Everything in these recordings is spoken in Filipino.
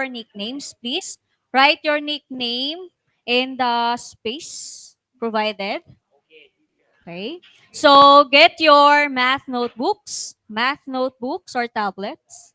your nicknames, please. Write your nickname in the space provided. Okay. So get your math notebooks or tablets.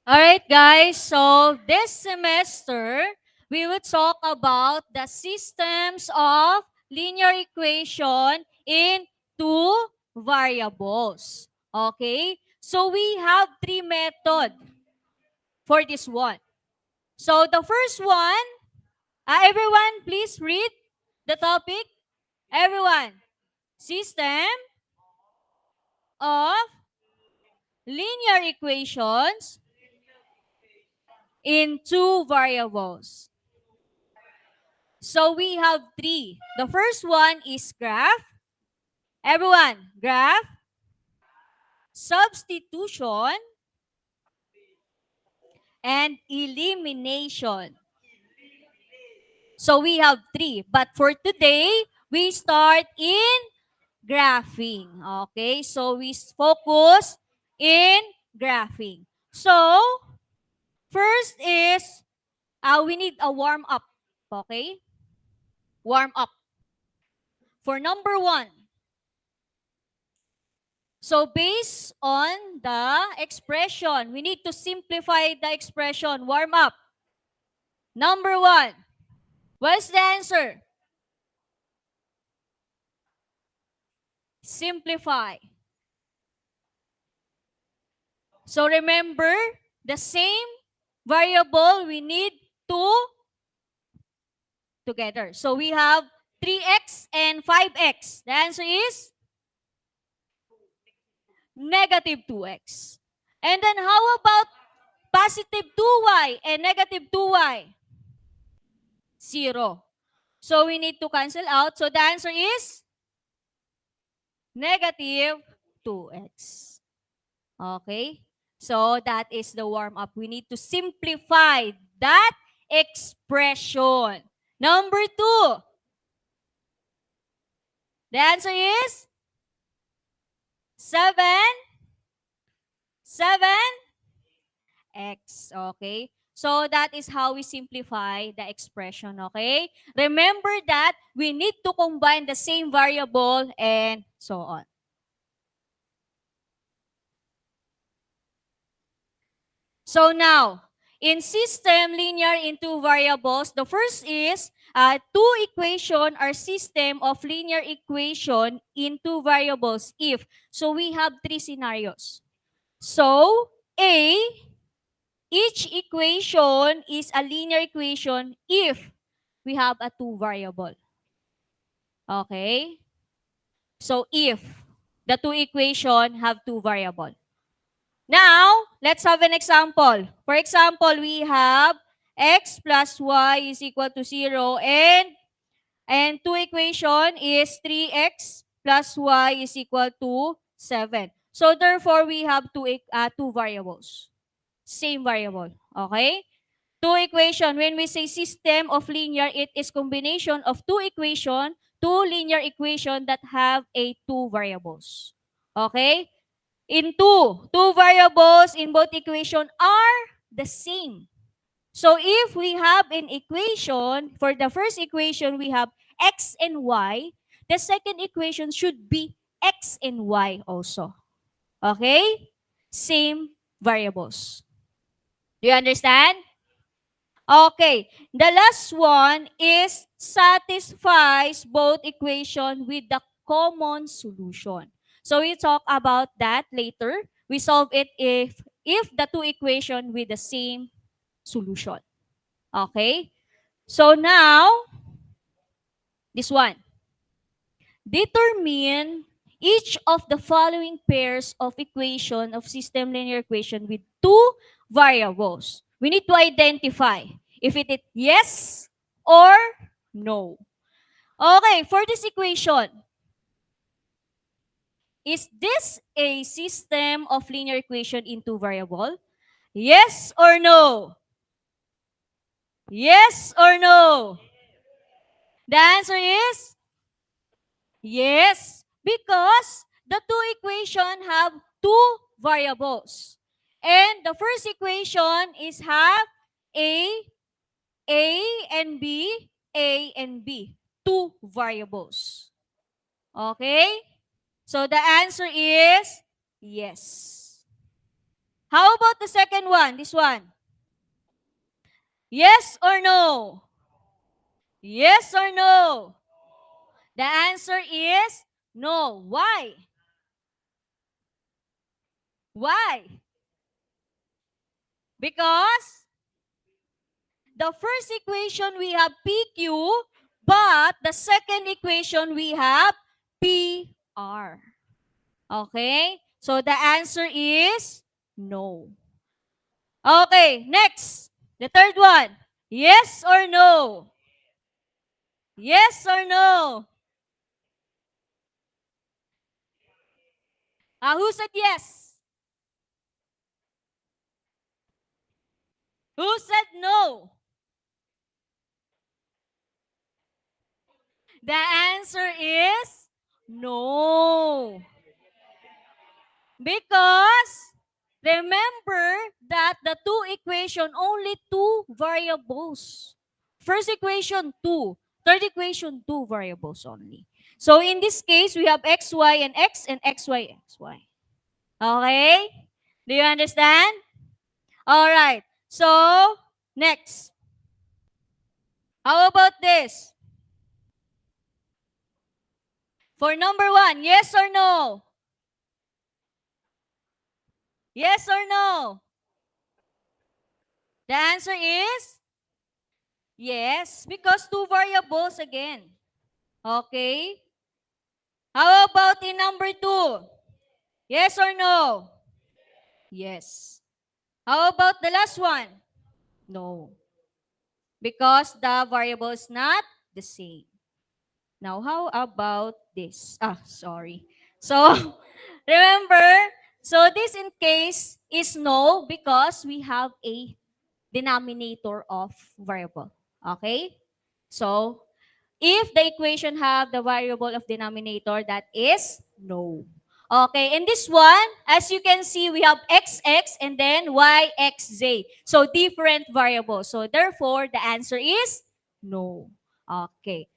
All right, guys. So this semester, we will talk about the systems of linear equation in two variables. Okay? So we have three methods for this one. So the first one, everyone please read the topic. Everyone, system of linear equations in two variables. So we have three. The first one is graph. Everyone, graph, substitution, and elimination. So we have three. But for today, we start in graphing. Okay? So we focus in graphing. So, first is, we need a warm up. Okay? Warm up. For number one. So based on the expression, we need to simplify the expression. Warm up. Number one. What's the answer? Simplify. So remember, the same variable, we need two together. So we have 3x and 5x. The answer is negative 2x. And then how about positive 2y and negative 2y? 0. So we need to cancel out. So the answer is negative 2x. Okay? So that is the warm-up. We need to simplify that expression. Number 2. The answer is 7. 7x. Okay? So that is how we simplify the expression. Okay? Remember that we need to combine the same variable and so on. So now, in system linear in two variables, the first is two equation are system of linear equation in two variables if. So we have three scenarios. So A, each equation is a linear equation if we have a two variable. Okay? So if the two equation have two variable. Now, let's have an example. For example, we have x plus y is equal to 0 and two equation is 3x plus y is equal to 7. So therefore, we have two variables. Same variable. Okay? Two equation. When we say system of linear, it is combination of two equation, two linear equation that have a two variables. Okay? In two variables in both equation are the same. So if we have an equation, for the first equation, we have x and y. The second equation should be x and y also. Okay? Same variables. Do you understand? Okay. The last one is satisfies both equation with the common solution. So we talk about that later. We solve it if the two equation with the same solution. Okay? So now, this one. Determine each of the following pairs of equation of system linear equation with two variables. We need to identify if it is yes or no. Okay, for this equation, Is this a system of linear equation in two variable? Yes or no? Yes or no? The answer is yes, because the two equation have two variables. And the first equation is have A, A and B, A and B. Two variables. Okay? So the answer is yes. How about the second one? This one. Yes or no? Yes or no? The answer is no. Why? Why? Because the first equation we have PQ, but the second equation we have PR. Okay? So the answer is no. Okay, next. The third one. Yes or no? Yes or no? Who said yes? Who said no? The answer is no. Because remember that the two equation, only two variables. First equation, two. Third equation, two variables only. So in this case, we have xy and x and xy, xy. Okay? Do you understand? All right. So, next. How about this? For number one, yes or no? Yes or no? The answer is yes, because two variables again. Okay? How about in number two? Yes or no? Yes. How about the last one? No. Because the variable is not the same. Now, how about this? Sorry. So, remember, so this in case is no because we have a denominator of variable. Okay? So, if the equation have the variable of denominator, that is no. Okay, in this one, as you can see, we have xx and then yxz. So, different variables. So, therefore, the answer is no. Okay.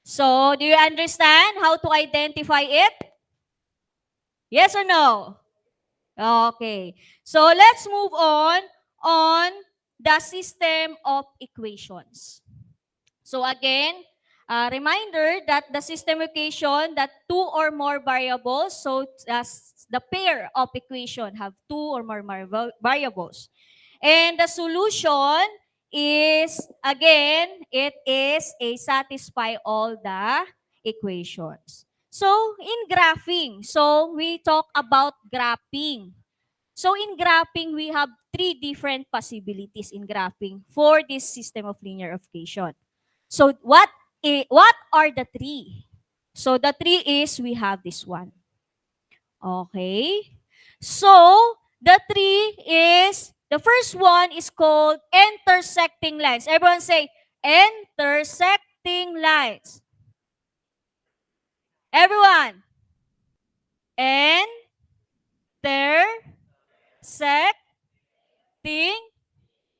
So, do you understand how to identify it? Yes or no? Okay. So, let's move on the system of equations. So again, a reminder that the system equation that two or more variables, so the pair of equation have two or more variables. And the solution is, again, it is a satisfy all the equations. So in graphing, so we talk about graphing. So in graphing, we have three different possibilities in graphing for this system of linear equation. So what are the three? So the three is we have this one. Okay? So the three is, the first one is called intersecting lines. Everyone say intersecting lines. Everyone. Intersecting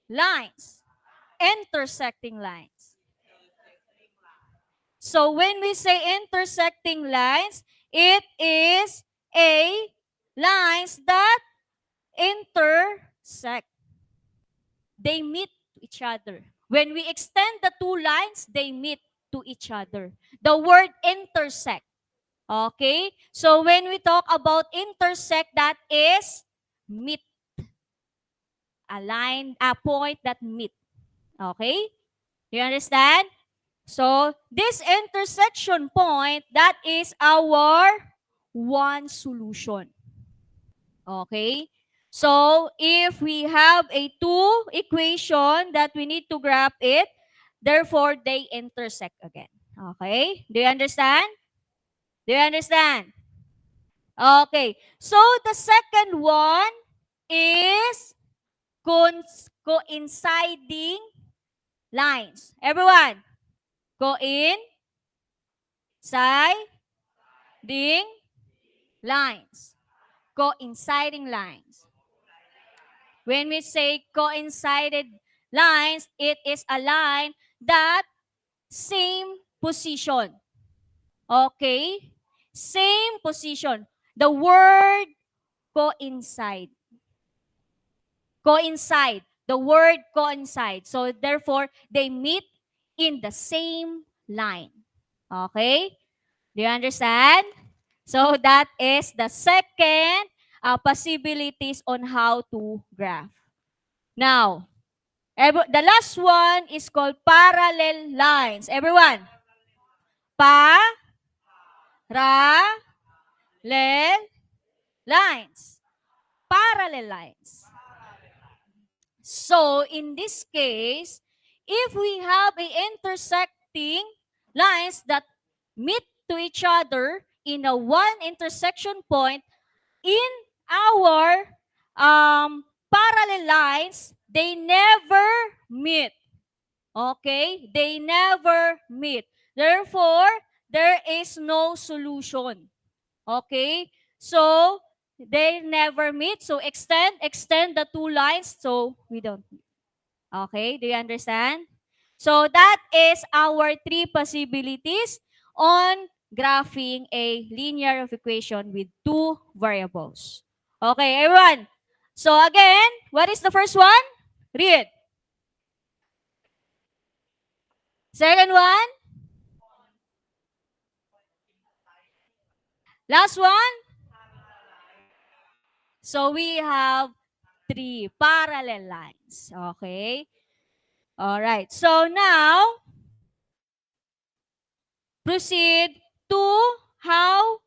lines. Intersecting lines. So when we say intersecting lines, it is a lines that intersect. They meet each other. When we extend the two lines, they meet to each other. The word intersect. Okay? So when we talk about intersect, that is meet. A line, a point that meet. Okay? Do you understand? So, this intersection point, that is our one solution. Okay? So, if we have a two equation that we need to graph it, therefore, they intersect again. Okay? Do you understand? Do you understand? Okay. So the second one is coinciding lines. Everyone, coinciding lines. Coinciding lines. When we say coincided lines, it is a line that same position. Okay? Same position. The word coincide. Coincide. The word coincide. So therefore, they meet in the same line. Okay? Do you understand? So that is the second possibilities on how to graph. Now, the last one is called parallel lines. Everyone, parallel lines. Parallel lines. So, in this case, if we have a intersecting lines that meet to each other in a one intersection point, in our parallel lines, they never meet. Okay? They never meet. Therefore, there is no solution. Okay? So, they never meet. So, extend the two lines. So, we don't meet. Okay? Do you understand? So, that is our three possibilities on graphing a linear equation with two variables. Okay, everyone. So, again, what is the first one? Read. Second one? Last one? So, we have three parallel lines. Okay? All right. So, now, proceed to how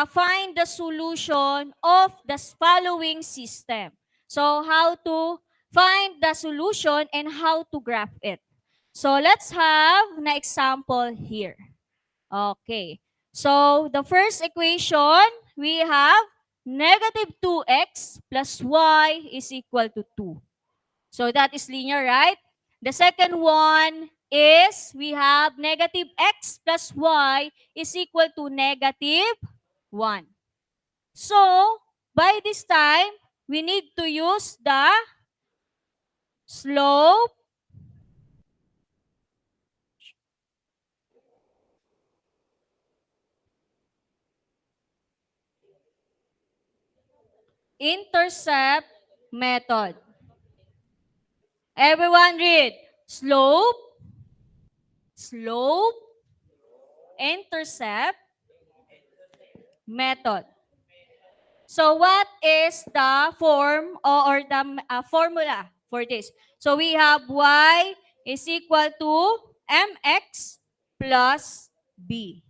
find the solution of the following system. So, how to find the solution and how to graph it. So, let's have an example here. Okay. So, the first equation, we have negative 2x plus y is equal to 2. So, that is linear, right? The second one is we have negative x plus y is equal to negative 1. So, by this time, we need to use the slope intercept method. Everyone read. Slope, intercept method. So what is the form or the formula for this? So we have y is equal to mx plus b.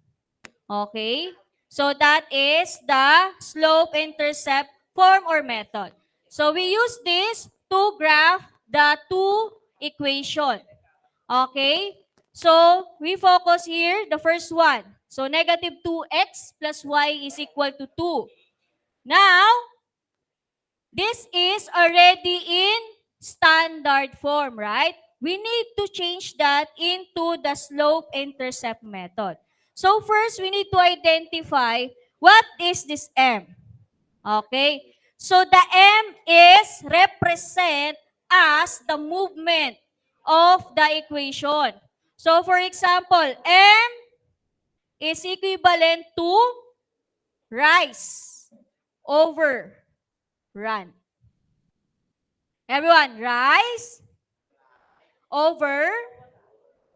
Okay? So that is the slope-intercept form or method. So we use this to graph the two equation. Okay? So we focus here, the first one. So negative 2x plus y is equal to 2. Now, this is already in standard form, right? We need to change that into the slope-intercept method. So first, we need to identify what is this m. Okay? So the m is represent as the movement of the equation. So for example, m is equivalent to rise over run. Everyone, rise over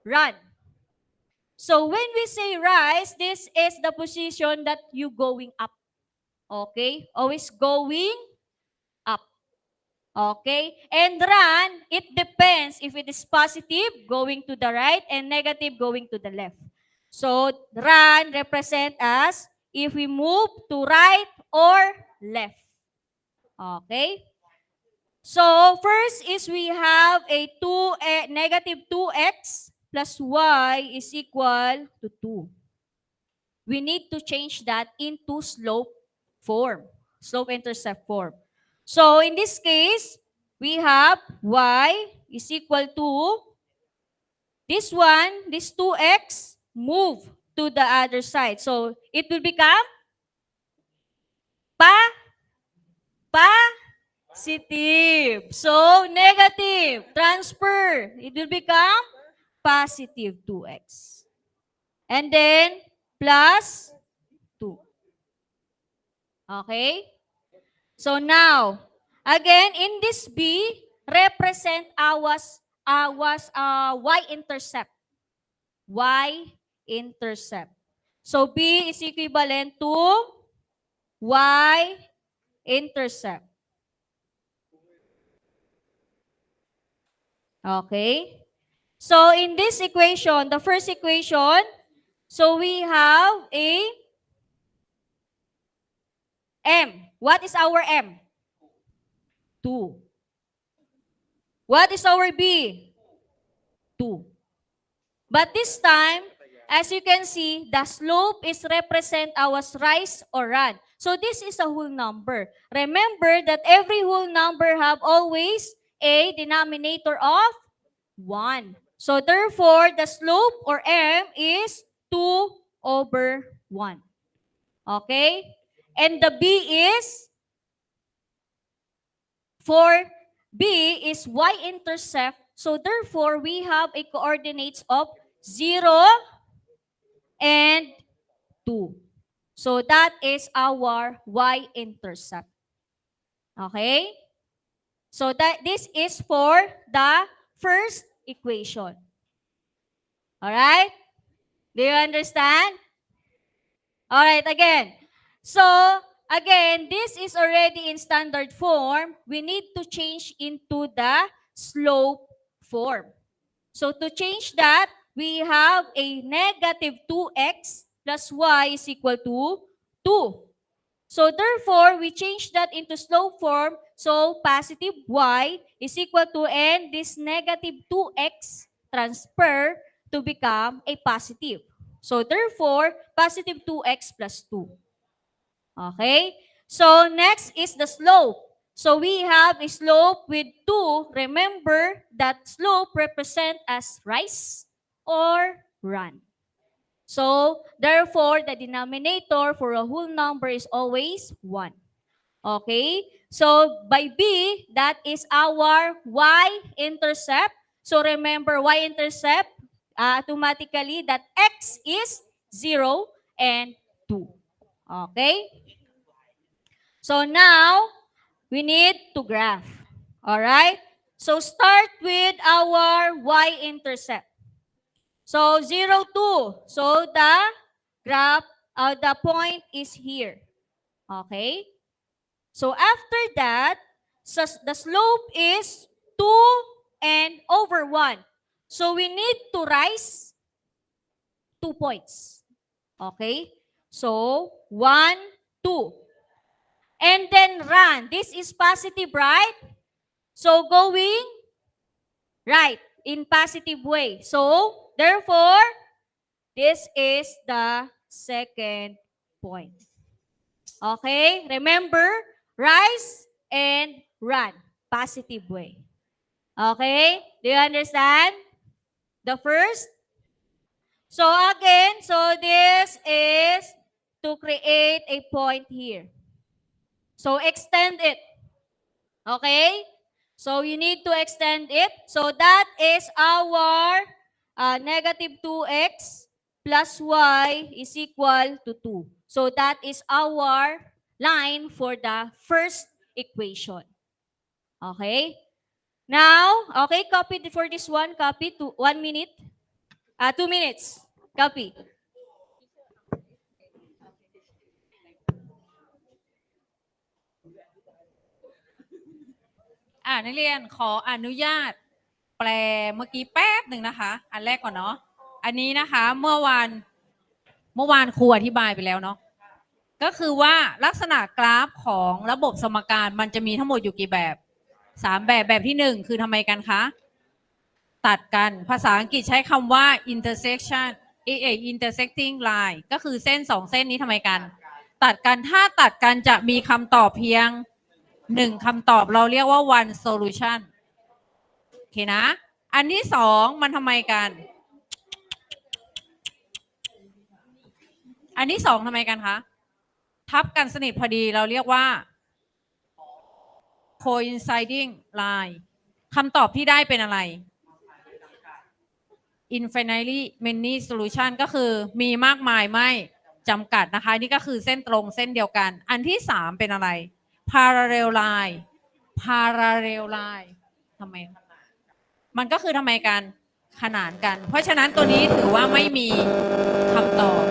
run. So when we say rise, this is the position that you going up. Okay? Always going up. Okay? And run, it depends if it is positive, going to the right, and negative, going to the left. So run represent as if we move to right or left. Okay? So, first is we have a negative 2x plus y is equal to 2. We need to change that into slope form, slope-intercept form. So in this case, we have y is equal to this one, this 2x, move to the other side. So it will become positive. So negative, transfer. It will become positive 2x. And then plus 2. Okay? So now, again, in this B, represent our y-intercept. Y-intercept. So B is equivalent to y-intercept. Okay? So in this equation, the first equation, so we have a M. What is our M? 2. What is our B? 2. But this time, as you can see, the slope is represent our rise or run. So this is a whole number. Remember that every whole number have always a denominator of 1. So therefore, the slope or M is 2/1. Okay? And the B is, for B is y-intercept. So therefore, we have a coordinates of 0 and 2. So that is our y-intercept. Okay? So this is for the first equation. Alright? Do you understand? Alright, again. So, again, this is already in standard form. We need to change into the slope form. So, to change that, we have a negative 2x plus y is equal to 2. So, therefore, we change that into slope form. So, positive y is equal to, and this negative 2x transfer to become a positive. So, therefore, positive 2x plus 2. Okay? So, next is the slope. So, we have a slope with 2. Remember that slope represent as rise or run. So, therefore, the denominator for a whole number is always 1. Okay? So, by B, that is our y-intercept. So, remember, y-intercept, automatically, that x is 0 and 2. Okay? So, now, we need to graph. Alright? So, start with our y-intercept. So, 0, 2. So, the graph, the point is here. Okay? So, after that, the slope is 2 and over 1. So, we need to rise 2 points. Okay? So, 1, 2. And then run. This is positive, right? So, going right in positive way. So, therefore, this is the second point. Okay? Remember, rise and run. Positive way. Okay? Do you understand? The first? So again, so this is to create a point here. So extend it. Okay? So you need to extend it. So that is our negative 2x plus y is equal to 2. So that is our line for the first equation. Okay? Now, okay, copy for this one. Copy to 1 minute. 2 minutes. Copy. นักเรียนขออนุญาตแปลเมื่อกี้แป๊บหนึ่งนะคะ อันแรกก่อนเนาะ อันนี้นะคะเมื่อวานครูอธิบายไปแล้วเนาะ ก็คือว่าลักษณะกราฟของระบบสมการมันจะมีทั้งหมดอยู่กี่แบบ3แบบแบบที่1คือทำไมกันคะตัดกันภาษาอังกฤษใช้คำว่า intersecting line ก็คือเส้น2เส้นนี้ทำไมกัน ตัดกันถ้าตัดกันจะมีคำตอบเพียง1คำตอบเราเรียกว่า one solution โอเคนะ อันที่2มันทำไมกันอันที่2ทำไมกันคะทับกันสนิทพอดีเราเรียกว่า coinciding line คำตอบที่ได้เป็นอะไร infinitely many solution ก็คือมีมากมายไม่จำกัดนะคะนี่ก็คือเส้นตรงเส้นเดียวกันอันที่3เป็นอะไร parallel line parallel line ทำไมมันก็คือทำไมกันขนานกันเพราะฉะนั้นตัวนี้ถือว่าไม่มีคำตอบ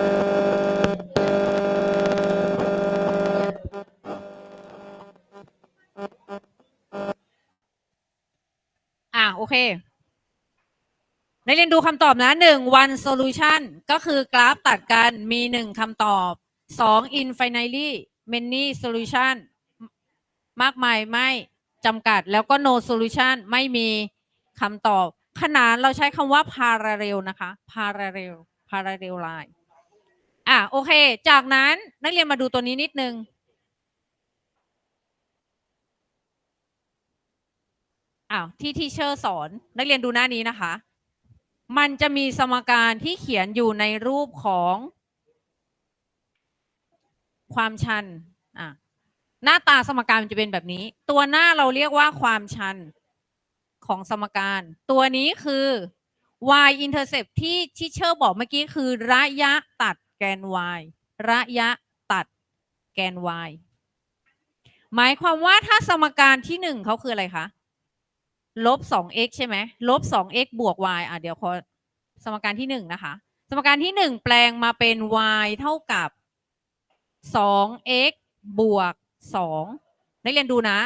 โอเคได้เรียนดูคำตอบนะ1 one solution ก็คือกราฟตัดกันมี1คำตอบ2 infinitely many solution มากมายไม่จำกัดแล้วก็ no solution ไม่มีคำตอบขนานเราใช้คำว่า parallel นะคะ parallel line โอเคจากนั้นนักเรียนมาดูตัวนี้นิดนึงที่ทีเชอร์สอนนักเรียนดูหน้านี้นะคะมันจะมีสมการที่เขียนอยู่ในรูปของความชันหน้าตาสมการมันจะเป็นแบบนี้ตัวหน้าเราเรียกว่าความชันของสมการตัวนี้คือ y intercept ที่ทิเชอร์บอกเมื่อกี้คือระยะตัดแกน y ระยะตัดแกน y หมายความว่าถ้าสมการที่1เขาคืออะไรคะลบ 2x ใช่ไหมลบ 2x บวก y เดี๋ยวขอสมการที่1นะคะสมการที่1แปลงมาเป็น y เท่ากับ 2x บวก2นักเรียนดูนะ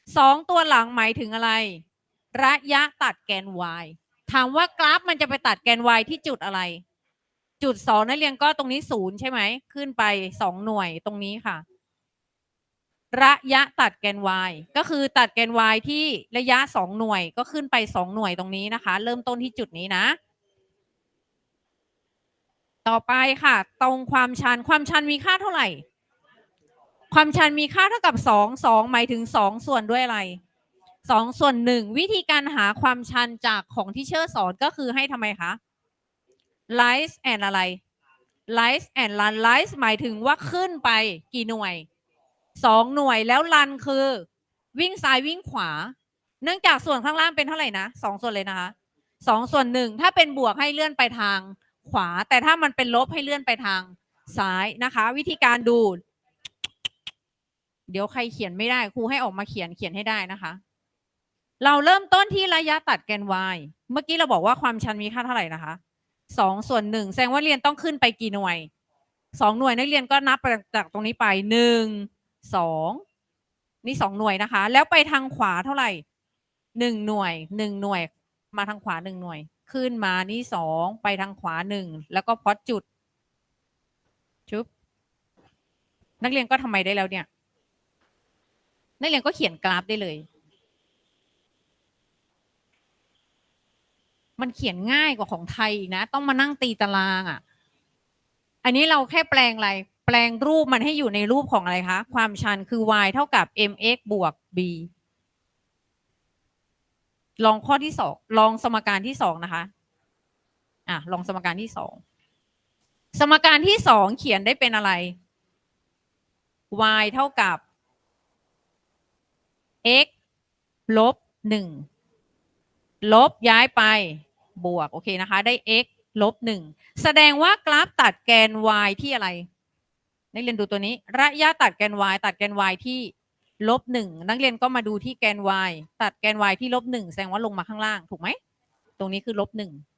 2ตัวหลังหมายถึงอะไรระยะตัดแกน y ถามว่ากราฟมันจะไปตัดแกน y ที่จุดอะไรจุด2นักเรียนก็ตรงนี้0ใช่ไหมขึ้นไป2หน่วยตรงนี้ค่ะระยะตัดแกน y ก็คือตัดแกน y ที่ระยะ2หน่วยก็ขึ้นไป2หน่วยตรงนี้นะคะเริ่มต้นที่จุดนี้นะต่อไปค่ะตรงความชันมีค่าเท่าไหร่ความชันมีค่าเท่ากับ2หมายถึง2ส่วนด้วยอะไร2ส่วน1วิธีการหาความชันจากของที่เชอร์สอนก็คือให้ทำไมคะ rise and อะไร rise and run rise หมายถึงว่าขึ้นไปกี่หน่วย2หน่วยแล้ว run คือวิ่งซ้ายวิ่งขวาเนื่องจากส่วนข้างล่างเป็นเท่าไหร่นะ2ส่วนเลยนะคะ2ส่วน1ถ้าเป็นบวกให้เลื่อนไปทางขวาแต่ถ้ามันเป็นลบให้เลื่อนไปทางซ้ายนะคะวิธีการดูเดี๋ยวใครเขียนไม่ได้ครูให้ออกมาเขียนให้ได้นะคะเราเริ่มต้นที่ระยะตัดแกน y เมื่อกี้เราบอกว่าความชันมีค่าเท่าไหร่นะคะ2ส่วน1แสดงว่าเรียนต้องขึ้นไปกี่หน่วย2หน่วยนักเรียนก็นับจากตรงนี้ไป1 2นี่2หน่วยนะคะแล้วไปทางขวาเท่าไหร่1หน่วย1หน่วยมาทางขวา1หน่วยขึ้นมานี่2ไปทางขวา1แล้วก็พอดจุดชุบนักเรียนก็ทำไมได้แล้วเนี่ยนักเรียนก็เขียนกราฟได้เลยมันเขียนง่ายกว่าของไทยอีกนะต้องมานั่งตีตารางอันนี้เราแค่แปลงอะไรแปลงรูปมันให้อยู่ในรูปของอะไรคะความชันคือ y เท่ากับ mx บวก b ลองข้อที่2ลองสมการที่2นะคะลองสมการที่2สมการที่2เขียนได้เป็นอะไร y เท่ากับ x ลบ1ลบย้ายไปบวกโอเคนะคะได้ x ลบ1แสดงว่ากราฟตัดแกน y ที่อะไรนักเรียนดูตัวนี้ระยะตัดแกน y ตัดแกน y ที่ลบ1นักเรียนก็มาดูที่แกน y ตัดแกน y ที่ลบ1แสดงว่าลงมาข้างล่างถูกไหมตรงนี้คือลบ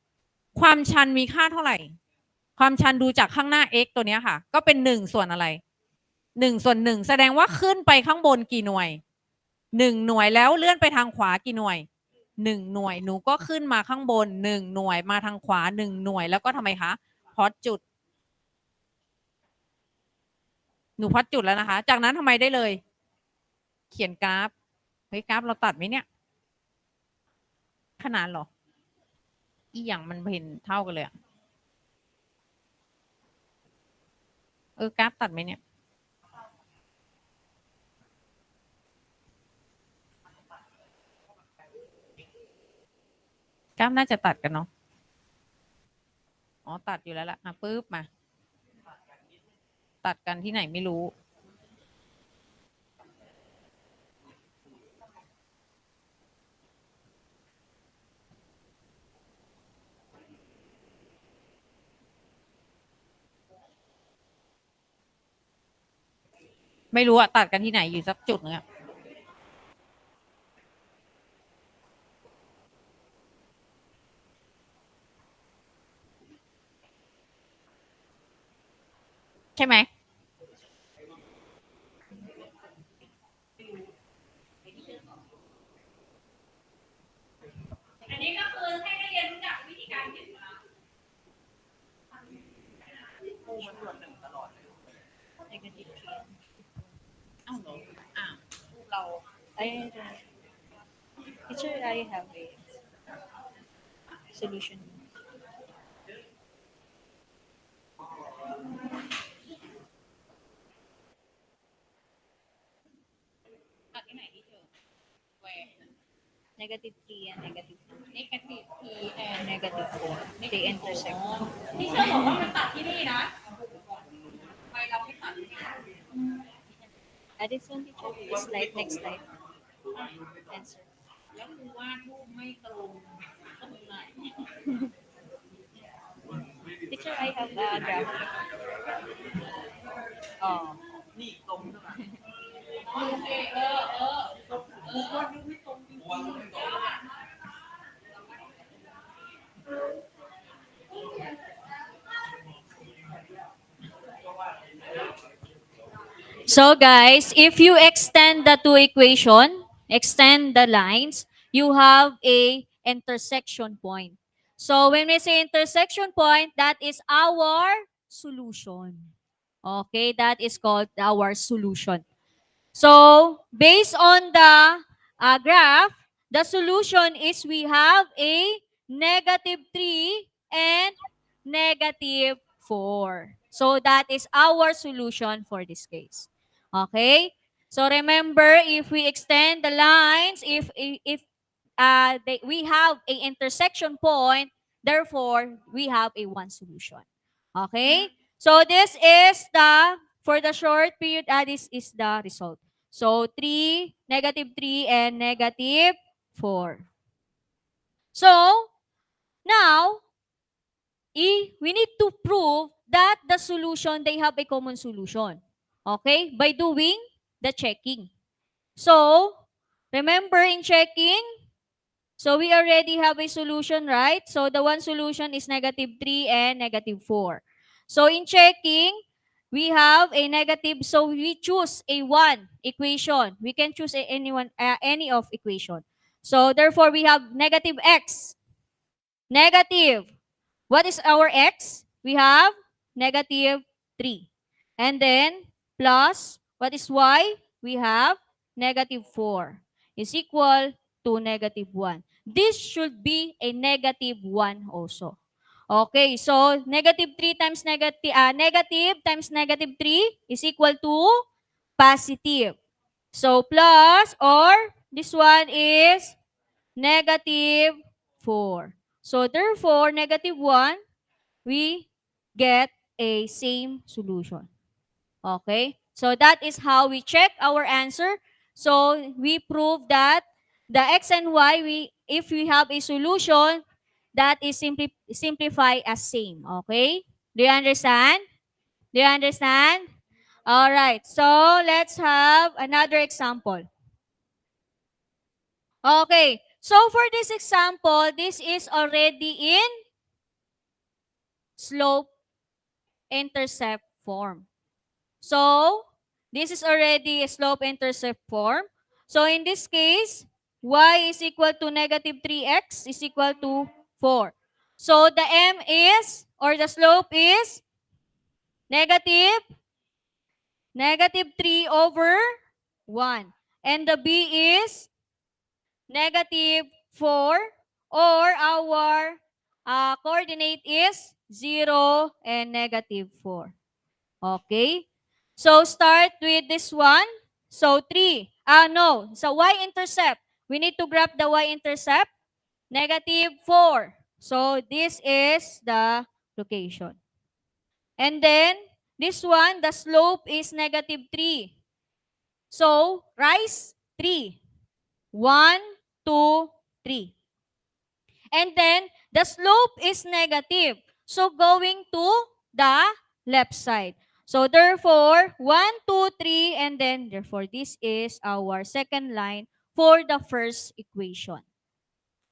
1ความชันมีค่าเท่าไหร่ความชันดูจากข้างหน้า x ตัวนี้ค่ะก็เป็น1ส่วนอะไร1ส่วน1แสดงว่าขึ้นไปข้างบนกี่หน่วย1หน่วยแล้วเลื่อนไปทางขวากี่หน่วย1หน่วยหนูก็ขึ้นมาข้างบน1หน่วยมาทางขวา1หน่วยแล้วก็ทำไมคะพอดจุดหนูพอดจุดแล้วนะคะจากนั้นทำไมได้เลยเขียนกราฟเฮ้ยกราฟเราตัดไหมเนี่ยขนาดหรออีอย่างมันเห็นเท่ากันเลยกราฟตัดไหมเนี่ย กล้ามน่าจะตัดกันเนาะ อ๋อ ตัดอยู่แล้วล่ะปึ๊บมา ตัดกันที่ไหนไม่รู้ ไม่รู้อะตัดกันที่ไหนอยู่สักจุดนึงอะใช่ไหม อันนี้ก็คือให้นักเรียนรู้จักวิธีการเขียนกราฟอ้าวเหรออ่าเรา Teacher, I have a solution. ตัดที่ไหนที่เจอแหวก Negative 3 and negative 2 negative t and negative 4. They intersect. ที่เชื่อบอกว่ามันตัดที่นี่นะทำไมเราไม่ตัดที่นี่ Addison, teacher, this slide, next slide. Answer. แล้วคือวาดรูปไม่ตรงตรงไหน Teacher, I have a graph. Oh. โอเควาดรูปไม่ตรงจริงๆ So guys, if you extend the two equation, extend the lines, you have a intersection point. So when we say intersection point, that is our solution. Okay, that is called our solution. So based on the graph, the solution is we have a negative 3 and negative 4. So that is our solution for this case. Okay? So remember, if we extend the lines, if we have a intersection point, therefore we have a one solution. Okay? So this is the, for the short period, this is the result. So 3, negative 3, and negative 4. So now, we need to prove that the solution, they have a common solution. Okay? By doing the checking. So, remember in checking, so we already have a solution, right? So the one solution is negative 3 and negative 4. So in checking, we have a negative, so we choose a 1 equation. We can choose any of equation. So therefore, we have negative x. Negative. What is our x? We have negative 3. And then, plus, what is y? We have negative 4 is equal to negative 1. This should be a negative 1 also. Okay, so negative 3 times negative times negative 3 is equal to positive. So plus, or this one is negative 4. So therefore, negative 1, we get a same solution. Okay? So that is how we check our answer. So we prove that the x and y, if we have a solution, that is simplify as same. Okay? Do you understand? Do you understand? All right. So let's have another example. Okay. So for this example, this is already in slope intercept form. So this is already a slope intercept form. So in this case, y is equal to negative 3x is equal to 4. So the m is, or the slope is, negative 3 over 1. And the b is negative 4, or our coordinate is 0 and negative 4. Okay? So start with this one. So 3. No. So y-intercept. We need to graph the y-intercept. negative 4. So this is the location. And then, this one, the slope is negative 3. So, rise 3. 1, 2, 3. And then, the slope is negative. So, going to the left side. So, therefore, 1, 2, 3, and then, therefore, this is our second line for the first equation.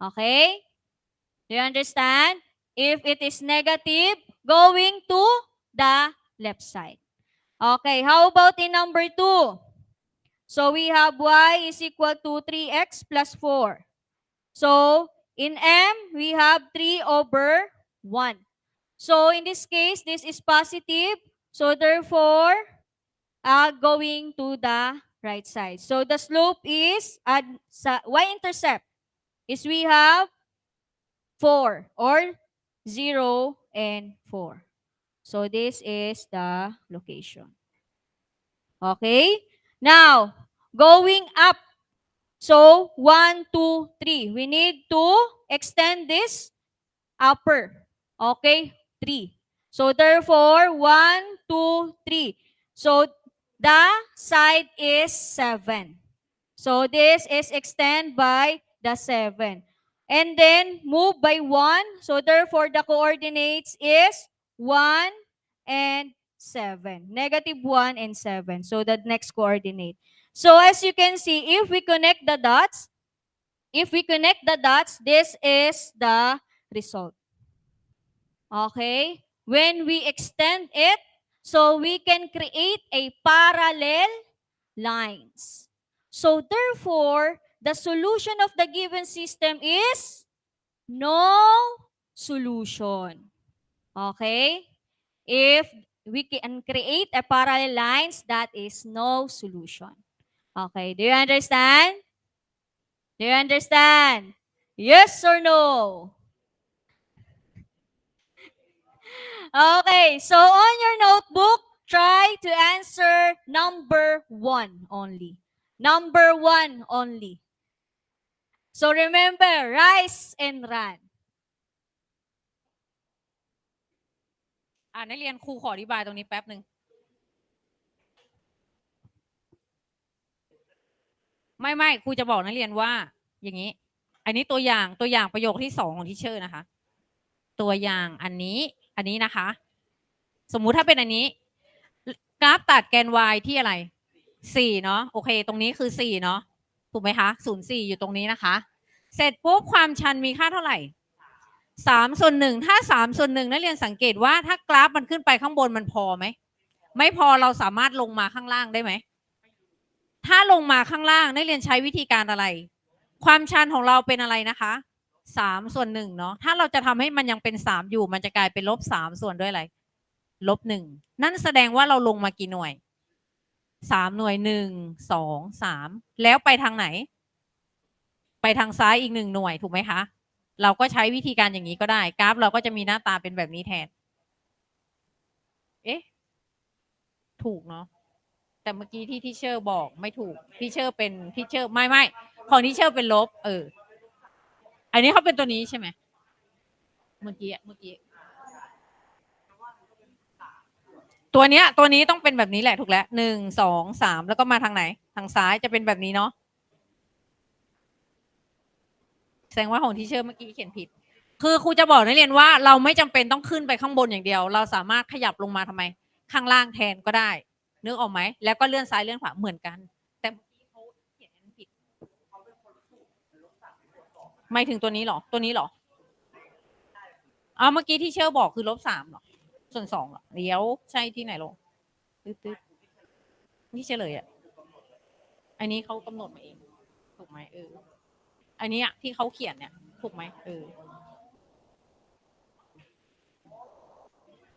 Okay? Do you understand? If it is negative, going to the left side. Okay, how about in number 2? So we have y is equal to 3x plus 4. So in m, we have 3 over 1. So in this case, this is positive. So therefore, going to the right side. So the slope is, y-intercept is we have 4 or 0 and 4. So this is the location. Okay? Now, going up. So, 1, 2, 3. We need to extend this upper. Okay? 3. So, therefore, 1, 2, 3. So, the side is 7. So, this is extend by the 7. And then, move by 1. So, therefore, the coordinates is 1 and 7. Negative 1 and 7. So, the next coordinate. So, as you can see, if we connect the dots, this is the result. Okay? When we extend it, so we can create a parallel lines. So, therefore, the solution of the given system is no solution. Okay? If we can create a parallel lines, that is no solution. Okay, do you understand? Do you understand? Yes or no? Okay, so on your notebook, try to answer number 1 only. Number 1 only. So remember, rise and run. นักเรียนครูขออธิบายตรงนี้แป๊บหนึ่งไม่ครูจะบอกนักเรียนว่าอย่างนี้ อันนี้ตัวอย่างประโยคที่ 2ของทีเชอร์นะคะ ตัวอย่างอันนี้นะคะ สมมุติถ้าเป็นอันนี้กราฟตัดแกน y ที่อะไร4เนาะโอเคตรงนี้คือ4เนาะถูกไหมคะ0.4อยู่ตรงนี้นะคะเสร็จปุ๊บความชันมีค่าเท่าไหร่3/1ถ้า3/1นักเรียนสังเกตว่าถ้ากราฟมันขึ้นไปข้างบนมันพอไหมไม่พอเราสามารถลงมาข้างล่างได้ไหมถ้าลงมาข้างล่างนักเรียนใช้วิธีการอะไร ความชันของเราเป็นอะไรนะคะ3/1เนาะถ้าเราจะทำให้มันยังเป็น3อยู่มันจะกลายเป็น-3ส่วนด้วยอะไร-1นั่นแสดงว่าเราลงมากี่หน่วย3หน่วย1 2 3แล้วไปทางไหนไปทางซ้ายอีก1หน่วยถูกไหมคะเราก็ใช้วิธีการอย่างนี้ก็ได้กราฟเราก็จะมีหน้าตาเป็นแบบนี้แทนเอ๊ะถูกเนาะแต่เมื่อกี้ที่ทีเชอร์บอกไม่ถูกทีเชอร์เป็นทีเชอร์ไม่ของทีเชอร์เป็นลบอันนี้เขาเป็นตัวนี้ใช่ไหมเมื่อกี้ตัวนี้ต้องเป็นแบบนี้แหละถูกแล้ว1 2 3แล้วก็มาทางไหนทางซ้ายจะเป็นแบบนี้เนาะแสดงว่าของทีเชอร์เมื่อกี้เขียนผิดคือครูจะบอกนักเรียนว่าเราไม่จำเป็นต้องขึ้นไปข้างบนอย่างเดียวเราสามารถขยับลงมาทำไมข้างล่างแทนก็ได้นึกออกไหมแล้วก็เลื่อนซ้ายเลื่อนขวาเหมือนกันแต่เมื่อกี้เขาเขียนผิดไม่ถึงตัวนี้หรอเมื่อกี้ที่เชอร์บอกคือ-3หรอส่วน2หรอเดี๋ยวใช่ที่ไหนลงตึ๊ดนี่เฉลยอ่ะอันนี้เขากำหนดมาเองถูกไหมอันนี้ที่เขาเขียนเนี่ยถูกไหม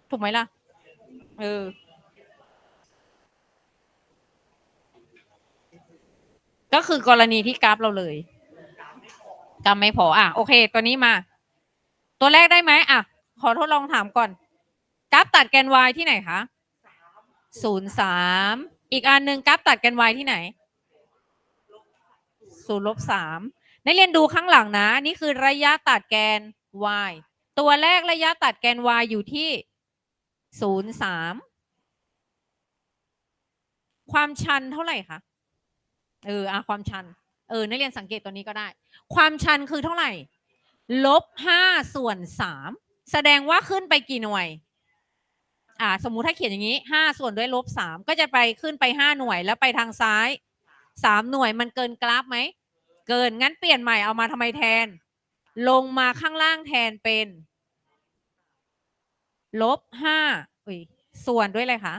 ถูกไหมล่ะก็คือกรณีที่กราฟเราเลยกราฟไม่พอโอเคตัวนี้มาตัวแรกได้ไหมขอทดลองถามก่อนกราฟตัดแกน y ที่ไหนคะ0.3อีกอันหนึ่งกราฟตัดแกน y ที่ไหน0-3 นักเรียนดูข้างหลังนะนี่คือระยะตัดแกน y ตัวแรกระยะตัดแกน y อยู่ที่0.3ความชันเท่าไหร่คะความชันนักเรียนสังเกตตัวนี้ก็ได้ความชันคือเท่าไหร่-5/3แสดงว่าขึ้นไปกี่หน่วยสมมุติถ้าเขียนอย่างนี้5ส่วนด้วย-3ก็จะไปขึ้นไป5หน่วยแล้วไปทางซ้าย3หน่วยมันเกินกราฟไหมเกินงั้นเปลี่ยนใหม่เอามาทำไมแทนลงมาข้างล่างแทนเป็น-5ส่วนด้วยอะไรคะ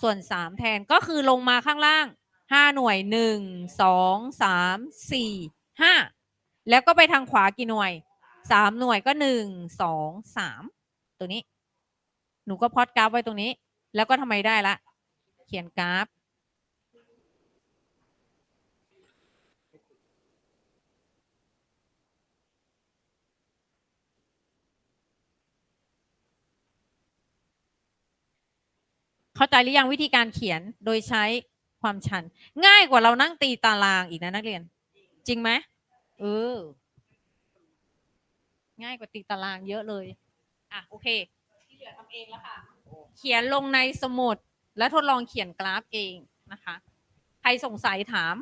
ส่วน3แทนก็คือลงมาข้างล่าง5หน่วย1 2 3 4 5แล้วก็ไปทางขวากี่หน่วย3หน่วยก็1 2 3ตัวนี้หนูก็พลอตกราฟไว้ตรงนี้แล้วก็ทำไมได้ละเขียนกราฟเข้าใจหรือยังวิธีการเขียนโดยใช้ความชันง่ายกว่าเรานั่งตีตารางอีกนะนักเรียนจริงไหมง่ายกว่าตีตารางเยอะเลยโอเคที่เหลือทำเองแล้วค่ะเขียนลงในสมุดแล้วทดลองเขียนกราฟเองนะคะใครสงสัยถาม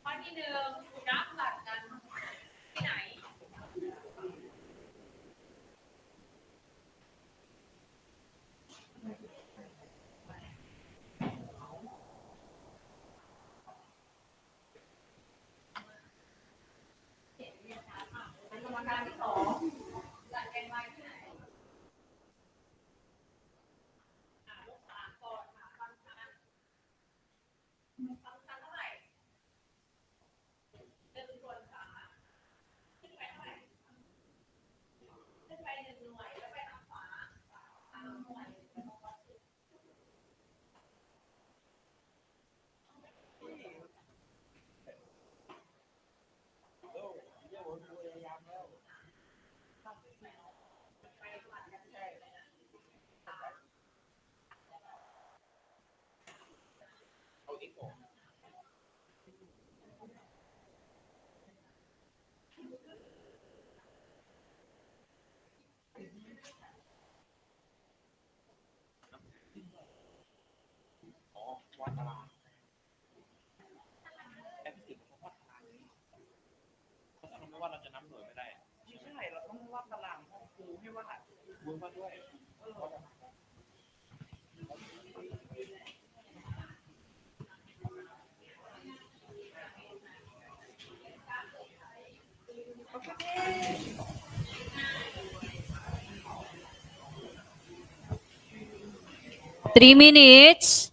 ข้อที่1กราฟตัดกันที่ไหนกรรมการที่2ตัดแกน y ที่ไหนลบ3ก่อนค่ะฟังชันเท่าไหร่1ส่วน3ขึ้นไปเท่าไหร่ขึ้นไป1หน่วยแล้วไปทางขวา3หน่วยวัดตารางแอปฟิสิกส์เขาวัดตารางเราไม่ว่าเราจะนับหน่วยไม่ได้ไม่ใช่เราต้องวัดตารางห้องครูให้วัดมึงวัดด้วย3 minutes.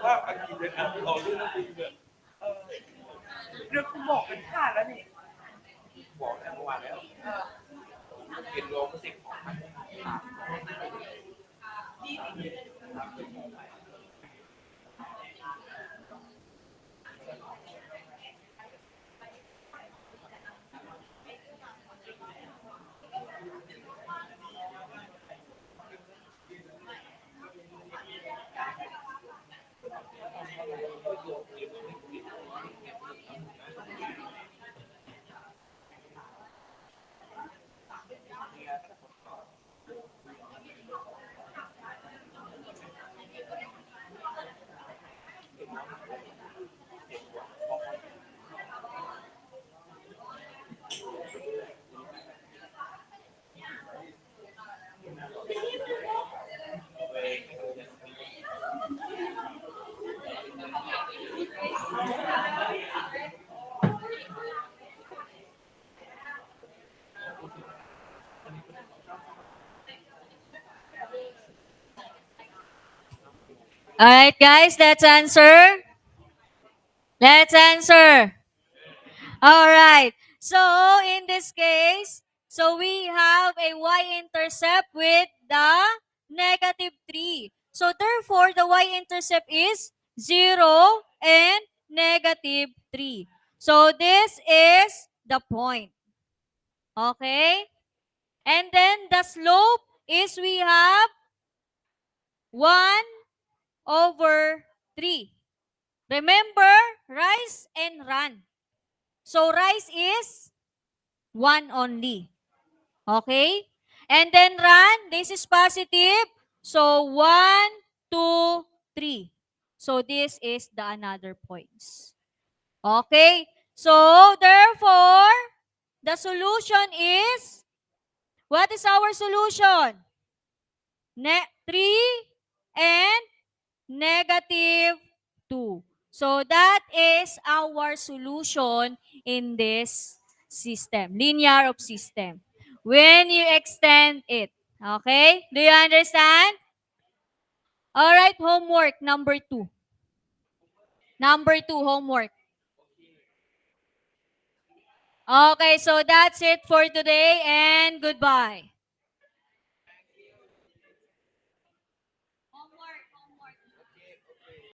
ว่าอากิจะทำต่อรูปจริงเลยเรื่องคุณบอกเป็นท่าแล้วนี่บอกแล้วเมื่อวานแล้วเห็นรวมสิบของมัน All right, guys, let's answer. Let's answer. All right. So, in this case, so we have a y-intercept with the -3. So, therefore, the y-intercept is 0 and -3. So, this is the point. Okay? And then the slope is we have 1/3. Remember, rise and run. So, rise is 1 only. Okay? And then run, this is positive. So, 1, 2, 3. So, this is the another points. Okay? So, therefore, the solution is, what is our solution? 3 and -2. So that is our solution in this system, linear of system. When you extend it. Okay? Do you understand? All right, homework number 2. Number 2, homework. Okay, so that's it for today and goodbye.